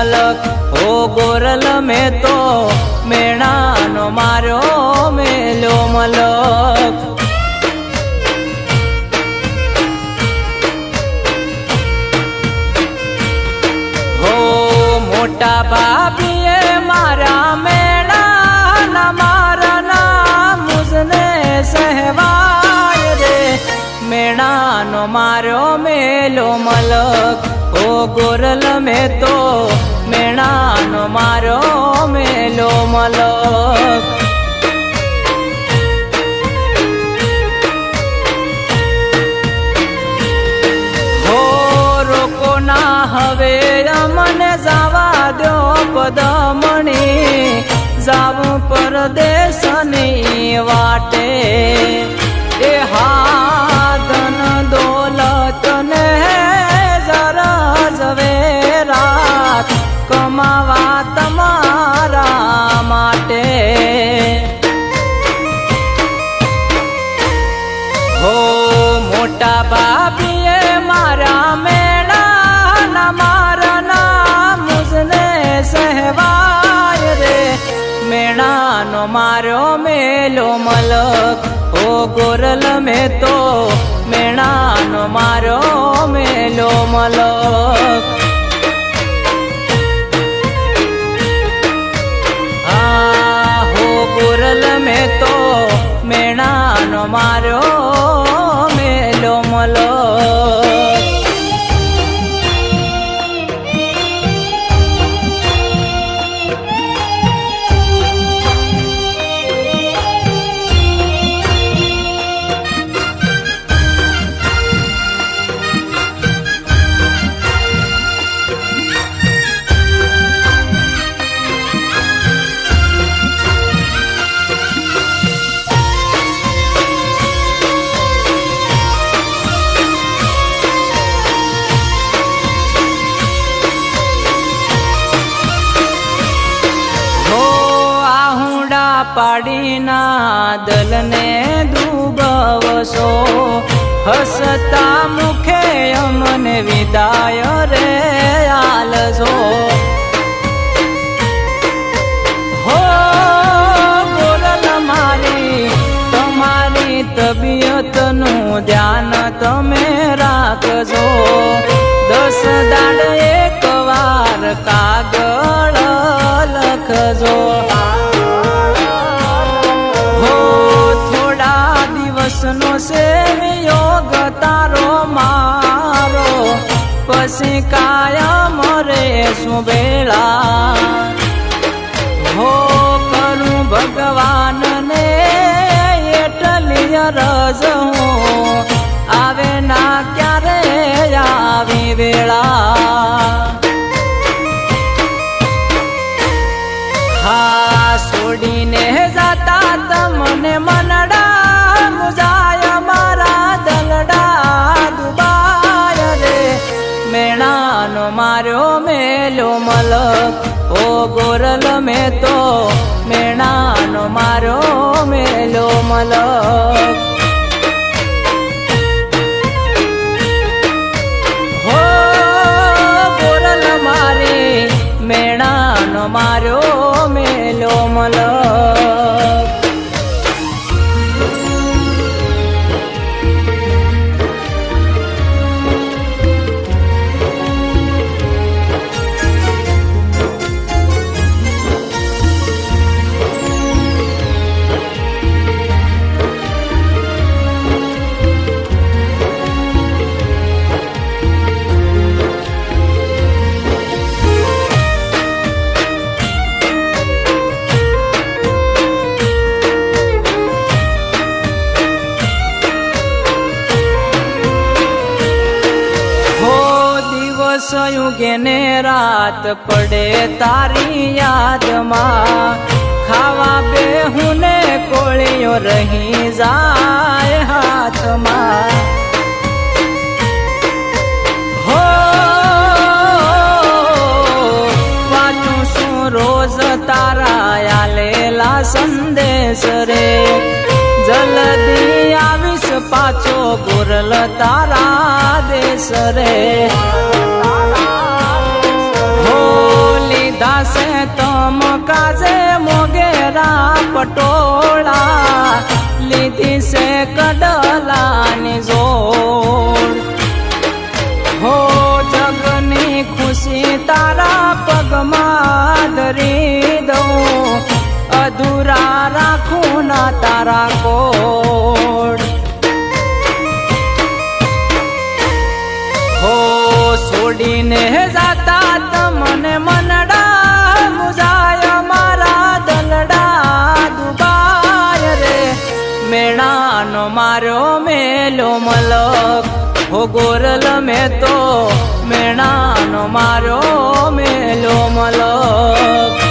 મલક હો ગોરલ મેં તો મેણાનો માર્યો મેલ્યો મલક હો મોટા બાપીએ મારા મેણાના મારા નામ મુઝને સહેવાય રે મેણાનો માર્યો મેલ્યો મલક ઓ ગોરલ મેં તો મેણાનો માર્યો મેલ્યો મલક હો રોકો ના હવે અમને જવા દો પદમણી જાવું પરદેશની વાટે એ હા ધન દોલત ને જરા ઝવેરાત કમાવા તમારા માટે હો મોટા બાપીએ મારા મેણાના મારા નામ મુઝને સહેવાય રે મેણાનો માર્યો મેલ્યો મલક ઓ ગોરલ મેં તો મેણાનો માર્યો મેલ્યો મલક હા હો ગોરલ મેં તો મેણાનો માર્યો મેલ્યો મલક પાડીના દલને ડૂબવશો હસતા મુખે અમને વિદાય રે આલજો હો ગોરલ મારી તમારી તબિયતનું ધ્યાન તમે રાખજો 10 દાડ એક વાર કાગળ લખજો નો સેવિયોગ તારો મારો પછી કાયમ રે સુબેળા હો કરું ભગવાનને એટલી રજ હું આવે ના ક્યારે આવી વેળા હા છોડીને જાતા તમને મનડા મુજાય મારા દલડા દુબાય રે મેણાનો માર્યો મેલ્યો મલક ઓ ગોરલ મેં તો મેણાનો માર્યો મેલ્યો મલક હો ગોરલ મારી મેણાનો માર્યો મેલ્યો મલક યુગે ને રાત પડે તારી યાદમાં ખાવા બેહું ને કોળીઓ રહી જાય હાથમાં હો વાંચું શું રોજ તારા આલેલા સંદેશ રે જલ્દી આવીશ પાછો ગોરલ તારા દેશ રે હો લીધા છે તમ કાજે મોગેરા પટોળા લીધી છે કડલાની જોડ હો જગની ખુશી તારા પગમાં ધરી દઉં અધૂરા રાખું ના તારા કોડ હો છોડીને જાતા તમને મનડા મુજાય મારા દલડા દુબાય રે મેણાનો માર્યો મેલો મલક હો ગોરલ મેં તો મેણાનો માર્યો મેલો મલક